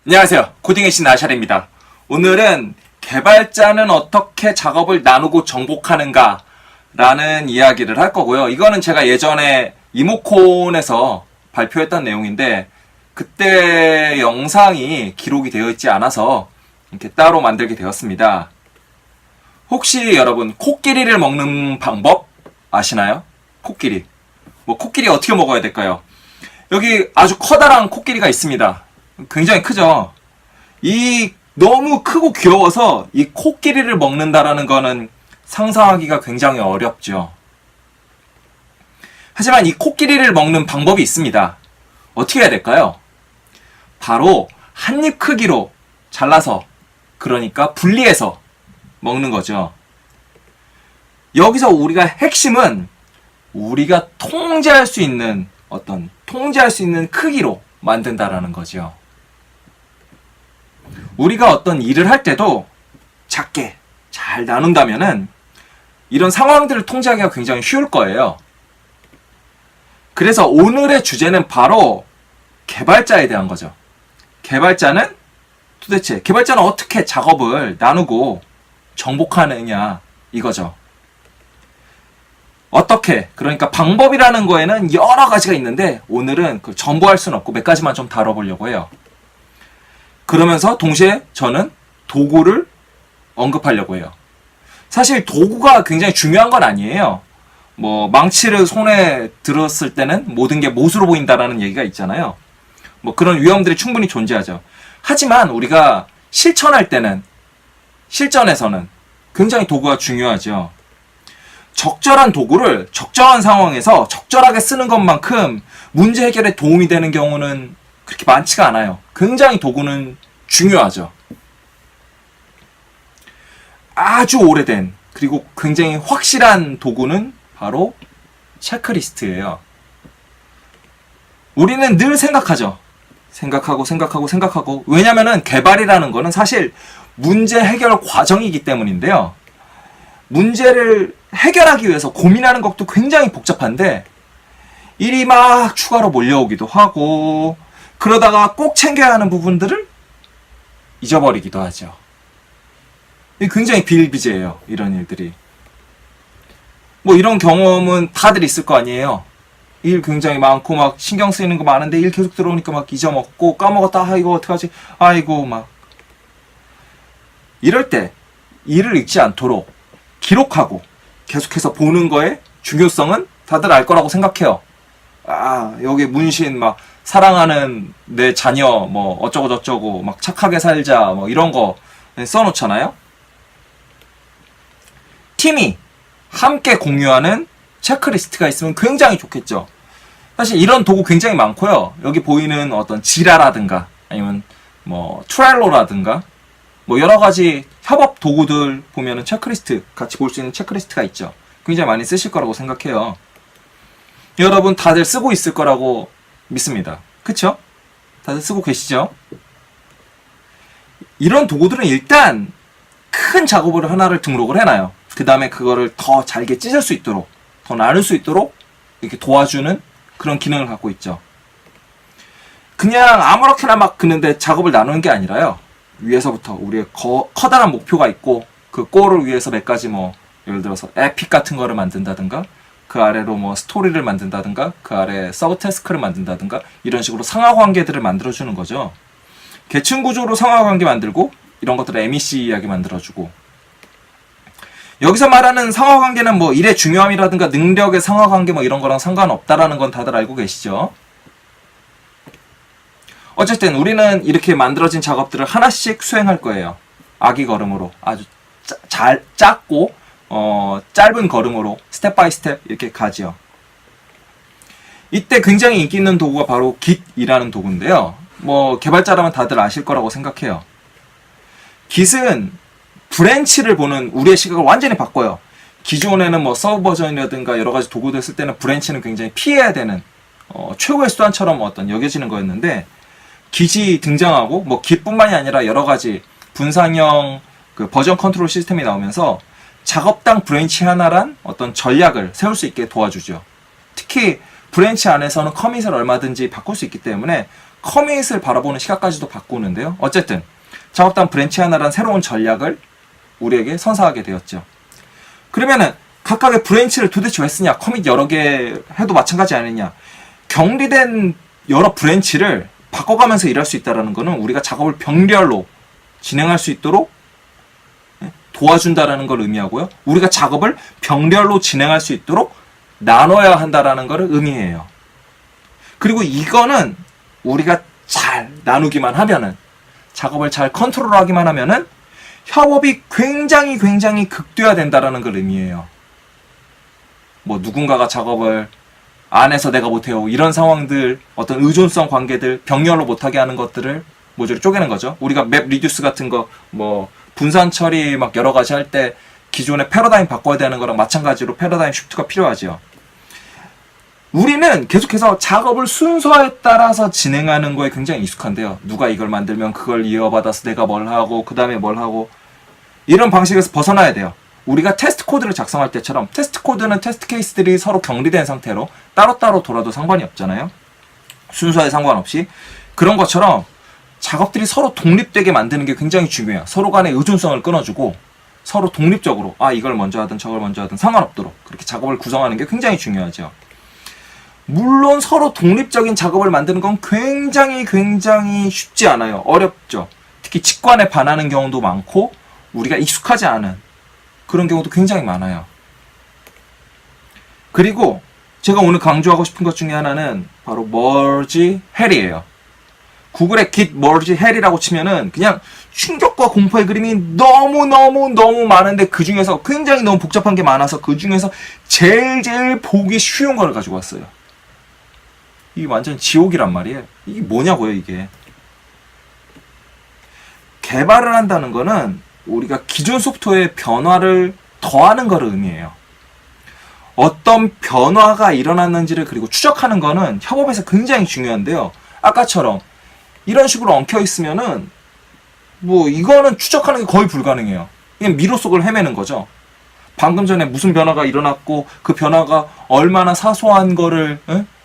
안녕하세요. 코딩의 신 아샬입니다. 오늘은 개발자는 어떻게 작업을 나누고 정복하는가 라는 이야기를 할 거고요. 이거는 제가 예전에 이모콘에서 발표했던 내용인데 그때 영상이 기록이 되어 있지 않아서 이렇게 따로 만들게 되었습니다. 혹시 여러분 코끼리를 먹는 방법 아시나요? 코끼리. 코끼리 어떻게 먹어야 될까요? 여기 아주 커다란 코끼리가 있습니다. 굉장히 크죠? 이 너무 크고 귀여워서 이 코끼리를 먹는다라는 거는 상상하기가 굉장히 어렵죠. 하지만 이 코끼리를 먹는 방법이 있습니다. 어떻게 해야 될까요? 바로 한 입 크기로 잘라서, 그러니까 분리해서 먹는 거죠. 여기서 우리가 핵심은 우리가 통제할 수 있는 크기로 만든다라는 거죠. 우리가 어떤 일을 할 때도 작게 잘 나눈다면은 이런 상황들을 통제하기가 굉장히 쉬울 거예요. 그래서 오늘의 주제는 바로 개발자에 대한 거죠. 개발자는 어떻게 작업을 나누고 정복하느냐 이거죠. 어떻게, 그러니까 방법이라는 거에는 여러 가지가 있는데 오늘은 그 전부 할 수는 없고 몇 가지만 좀 다뤄보려고 해요. 그러면서 동시에 저는 도구를 언급하려고 해요. 사실 도구가 굉장히 중요한 건 아니에요. 망치를 손에 들었을 때는 모든 게 못으로 보인다라는 얘기가 있잖아요. 그런 위험들이 충분히 존재하죠. 하지만 우리가 실천에서는 굉장히 도구가 중요하죠. 적절한 도구를 적절한 상황에서 적절하게 쓰는 것만큼 문제 해결에 도움이 되는 경우는 그렇게 많지가 않아요. 굉장히 도구는 중요하죠. 아주 오래된 그리고 굉장히 확실한 도구는 바로 체크리스트예요. 우리는 늘 생각하죠. 생각하고. 왜냐면은 개발이라는 거는 사실 문제 해결 과정이기 때문인데요. 문제를 해결하기 위해서 고민하는 것도 굉장히 복잡한데 일이 막 추가로 몰려오기도 하고 그러다가 꼭 챙겨야 하는 부분들을 잊어버리기도 하죠. 굉장히 비일비재해요. 이런 일들이. 이런 경험은 다들 있을 거 아니에요. 일 굉장히 많고 막 신경 쓰이는 거 많은데 일 계속 들어오니까 막 잊어먹고 까먹었다. 이거 어떡하지? 이럴 때 일을 잊지 않도록 기록하고 계속해서 보는 거의 중요성은 다들 알 거라고 생각해요. 여기 문신 사랑하는 내 자녀 어쩌고 저쩌고 착하게 살자 이런 거 써놓잖아요. 팀이 함께 공유하는 체크리스트가 있으면 굉장히 좋겠죠. 사실 이런 도구 굉장히 많고요. 여기 보이는 어떤 지라라든가 아니면 트렐로라든가 여러 가지 협업 도구들 보면은 체크리스트 같이 볼 수 있는 체크리스트가 있죠. 굉장히 많이 쓰실 거라고 생각해요. 여러분 다들 쓰고 있을 거라고 믿습니다. 그쵸? 다들 쓰고 계시죠? 이런 도구들은 일단 큰 작업을 하나를 등록을 해놔요. 그 다음에 그거를 더 잘게 찢을 수 있도록, 더 나눌 수 있도록 이렇게 도와주는 그런 기능을 갖고 있죠. 그냥 아무렇게나 긋는데 작업을 나누는 게 아니라요. 위에서부터 우리의 커다란 목표가 있고 그 골을 위해서 몇 가지 예를 들어서 에픽 같은 거를 만든다든가 그 아래로 스토리를 만든다든가 그 아래 서브 태스크를 만든다든가 이런 식으로 상하관계들을 만들어주는 거죠. 계층 구조로 상하관계 만들고 이런 것들을 MEC 이야기 만들어주고 여기서 말하는 상하관계는 일의 중요함이라든가 능력의 상하관계 이런 거랑 상관없다라는 건 다들 알고 계시죠? 어쨌든 우리는 이렇게 만들어진 작업들을 하나씩 수행할 거예요. 아기 걸음으로 아주 작고 짧은 걸음으로 스텝 바이 스텝 이렇게 가지요. 이때 굉장히 인기 있는 도구가 바로 Git이라는 도구인데요. 개발자라면 다들 아실 거라고 생각해요. Git은 브랜치를 보는 우리의 시각을 완전히 바꿔요. 기존에는 서브 버전이라든가 여러 가지 도구들 쓸 때는 브랜치는 굉장히 피해야 되는 최후의 수단처럼 여겨지는 거였는데 Git이 등장하고 Git뿐만이 아니라 여러 가지 분산형 버전 컨트롤 시스템이 나오면서 작업당 브랜치 하나란 어떤 전략을 세울 수 있게 도와주죠. 특히 브랜치 안에서는 커밋을 얼마든지 바꿀 수 있기 때문에 커밋을 바라보는 시각까지도 바꾸는데요. 어쨌든 작업단 브랜치 하나란 새로운 전략을 우리에게 선사하게 되었죠. 그러면은 각각의 브랜치를 도대체 왜 쓰냐? 커밋 여러 개 해도 마찬가지 아니냐? 격리된 여러 브랜치를 바꿔가면서 일할 수 있다는 것은 우리가 작업을 병렬로 진행할 수 있도록 도와준다라는 걸 의미하고요. 우리가 작업을 병렬로 진행할 수 있도록 나눠야 한다라는 걸 의미해요. 그리고 이거는 우리가 잘 나누기만 하면은, 작업을 잘 컨트롤하기만 하면은 협업이 굉장히 극대화된다라는 걸 의미해요. 뭐 누군가가 작업을 안 해서 내가 못해요, 이런 상황들, 어떤 의존성 관계들, 병렬로 못하게 하는 것들을 모조리 쪼개는 거죠. 우리가 맵 리듀스 같은 거, 뭐 분산 처리 막 여러 가지 할 때 기존의 패러다임 바꿔야 되는 거랑 마찬가지로 패러다임 쉬프트가 필요하죠. 우리는 계속해서 작업을 순서에 따라서 진행하는 거에 굉장히 익숙한데요. 누가 이걸 만들면 그걸 이어받아서 내가 뭘 하고 그 다음에 뭘 하고, 이런 방식에서 벗어나야 돼요. 우리가 테스트 코드를 작성할 때처럼 테스트 코드는 테스트 케이스들이 서로 격리된 상태로 따로따로 돌아도 상관이 없잖아요. 순서에 상관없이. 그런 것처럼 작업들이 서로 독립되게 만드는 게 굉장히 중요해요. 서로 간의 의존성을 끊어주고 서로 독립적으로 이걸 먼저 하든 저걸 먼저 하든 상관없도록 그렇게 작업을 구성하는 게 굉장히 중요하죠. 물론 서로 독립적인 작업을 만드는 건 굉장히 쉽지 않아요. 어렵죠. 특히 직관에 반하는 경우도 많고 우리가 익숙하지 않은 그런 경우도 굉장히 많아요. 그리고 제가 오늘 강조하고 싶은 것 중에 하나는 바로 merge hell이에요. 구글에 git merge hell이라고 치면은 그냥 충격과 공포의 그림이 너무 많은데, 그 중에서 굉장히 너무 복잡한 게 많아서 그 중에서 제일 보기 쉬운 걸 가지고 왔어요. 이게 완전 지옥이란 말이에요. 이게 뭐냐고요, 이게. 개발을 한다는 거는 우리가 기존 소프트웨어의 변화를 더하는 것을 의미해요. 어떤 변화가 일어났는지를 그리고 추적하는 거는 협업에서 굉장히 중요한데요. 아까처럼 이런 식으로 엉켜 있으면은 뭐 이거는 추적하는 게 거의 불가능해요. 그냥 미로 속을 헤매는 거죠. 방금 전에 무슨 변화가 일어났고 그 변화가 얼마나 사소한 거를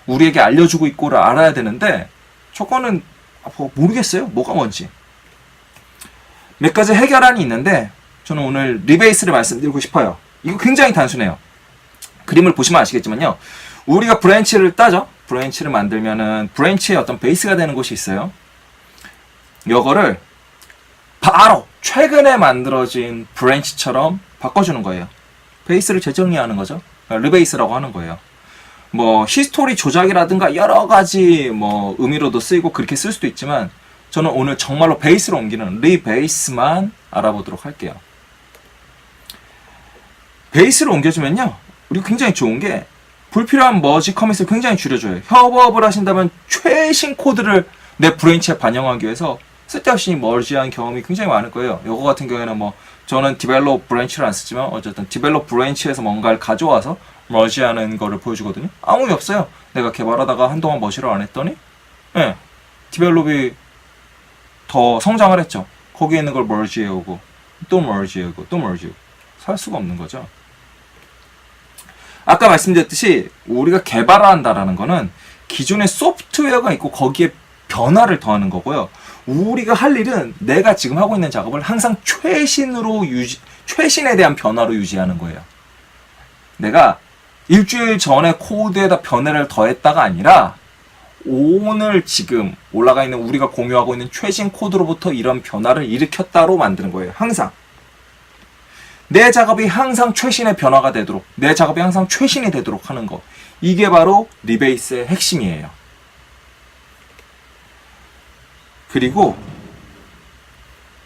우리에게 알려주고 있고를 알아야 되는데, 저거는 모르겠어요. 뭐가 뭔지. 몇 가지 해결안이 있는데 저는 오늘 리베이스를 말씀드리고 싶어요. 이거 굉장히 단순해요. 그림을 보시면 아시겠지만요. 우리가 브랜치를 따죠. 브랜치를 만들면은 브랜치의 어떤 베이스가 되는 곳이 있어요. 이거를 바로 최근에 만들어진 브랜치처럼 바꿔주는 거예요. 베이스를 재정리하는 거죠. 리베이스라고 하는 거예요. 뭐 히스토리 조작이라든가 여러 가지 뭐 의미로도 쓰이고 그렇게 쓸 수도 있지만, 저는 오늘 정말로 베이스로 옮기는 리베이스만 알아보도록 할게요. 베이스로 옮겨주면요, 우리가 굉장히 좋은 게 불필요한 머지 커밋을 굉장히 줄여줘요. 협업을 하신다면 최신 코드를 내 브랜치에 반영하기 위해서 쓸데없이 머지한 경험이 굉장히 많을 거예요. 이거 같은 경우에는 뭐 저는 디벨롭 브랜치를 안 쓰지만 어쨌든 디벨롭 브랜치에서 뭔가를 가져와서 머지하는 거를 보여주거든요. 아무 의미 없어요. 내가 개발하다가 한동안 머지를 안 했더니 디벨롭이 더 성장을 했죠. 거기에 있는 걸 머지해오고 또 머지해오고 또 머지해오고 살 수가 없는 거죠. 아까 말씀드렸듯이 우리가 개발을 한다라는 거는 기존의 소프트웨어가 있고 거기에 변화를 더하는 거고요. 우리가 할 일은 내가 지금 하고 있는 작업을 항상 최신에 대한 변화로 유지하는 거예요. 내가 일주일 전에 코드에다 변화를 더했다가 아니라 오늘 지금 올라가 있는 우리가 공유하고 있는 최신 코드로부터 이런 변화를 일으켰다로 만드는 거예요. 항상. 내 작업이 항상 최신의 변화가 되도록, 내 작업이 항상 최신이 되도록 하는 것. 이게 바로 리베이스의 핵심이에요. 그리고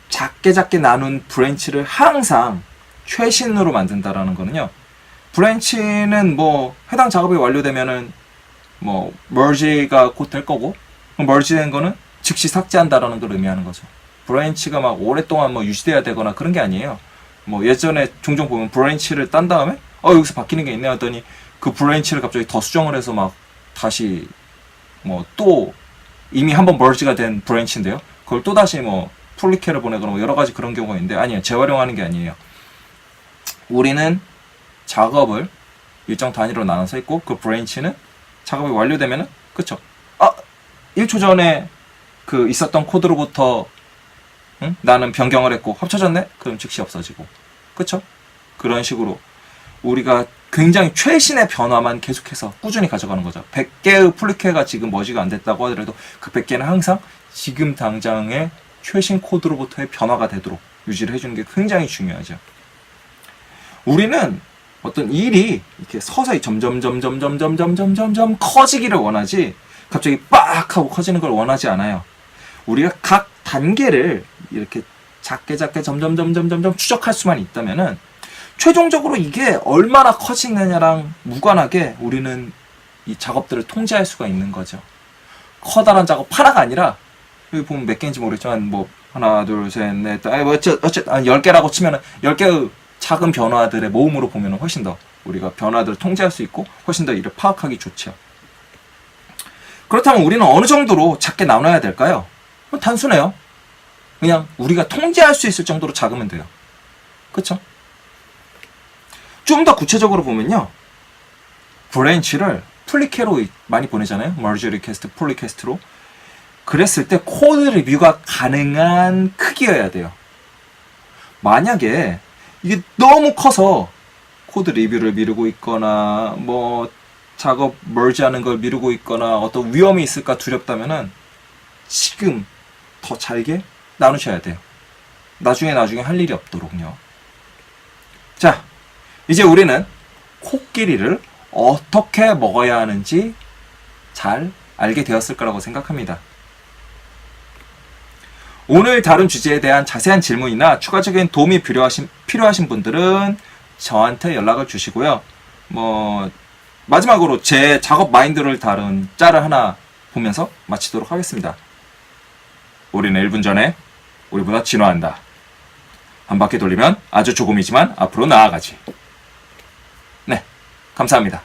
작게 나눈 브랜치를 항상 최신으로 만든다라는 거는요. 브랜치는 뭐 해당 작업이 완료되면은 뭐 merge가 곧 될 거고, merge된 거는 즉시 삭제한다라는 걸 의미하는 거죠. 브랜치가 막 오랫동안 뭐 유지돼야 되거나 그런 게 아니에요. 뭐 예전에 종종 보면 브랜치를 딴 다음에 여기서 바뀌는 게 있네 하더니 그 브랜치를 갑자기 더 수정을 해서 막 다시 뭐 또 이미 한번 merge가 된 브랜치인데요. 그걸 또 다시 뭐 풀리케를 보내거나 뭐 여러 가지 그런 경우가 있는데, 아니에요. 재활용하는 게 아니에요. 우리는 작업을 일정 단위로 나눠서 있고 그 브랜치는 작업이 완료되면은 그쵸? 1초 전에 그 있었던 코드로부터 나는 변경을 했고 합쳐졌네? 그럼 즉시 없어지고. 그쵸? 그런 식으로 우리가 굉장히 최신의 변화만 계속해서 꾸준히 가져가는 거죠. 100개의 풀리케가 지금 머지가 안 됐다고 하더라도 그 100개는 항상 지금 당장의 최신 코드로부터의 변화가 되도록 유지를 해주는 게 굉장히 중요하죠. 우리는 어떤 일이 이렇게 서서히 점점 커지기를 원하지 갑자기 빡 하고 커지는 걸 원하지 않아요. 우리가 각 단계를 이렇게 작게 점점 추적할 수만 있다면은 최종적으로 이게 얼마나 커지느냐랑 무관하게 우리는 이 작업들을 통제할 수가 있는 거죠. 커다란 작업 하나가 아니라 여기 보면 몇 개인지 모르겠지만 뭐 하나 둘셋넷 어쨌든 10개라고 치면은 10개의 작은 변화들의 모음으로 보면 훨씬 더 우리가 변화들을 통제할 수 있고 훨씬 더 이를 파악하기 좋죠. 그렇다면 우리는 어느 정도로 작게 나눠야 될까요? 단순해요. 그냥 우리가 통제할 수 있을 정도로 작으면 돼요. 그쵸? 좀 더 구체적으로 보면요. 브랜치를 풀리케로 많이 보내잖아요. 머지 리퀘스트, 풀 리퀘스트로. 그랬을 때 코드 리뷰가 가능한 크기여야 돼요. 만약에 이게 너무 커서 코드 리뷰를 미루고 있거나 뭐 작업 머지하는 걸 미루고 있거나 어떤 위험이 있을까 두렵다면은 지금 더 잘게 나누셔야 돼요. 나중에 할 일이 없도록요. 자, 이제 우리는 코끼리를 어떻게 먹어야 하는지 잘 알게 되었을 거라고 생각합니다. 오늘 다룬 주제에 대한 자세한 질문이나 추가적인 도움이 필요하신 분들은 저한테 연락을 주시고요. 뭐 마지막으로 제 작업 마인드를 다룬 짤을 하나 보면서 마치도록 하겠습니다. 우리는 1분 전에 우리보다 진화한다. 한 바퀴 돌리면 아주 조금이지만 앞으로 나아가지. 네, 감사합니다.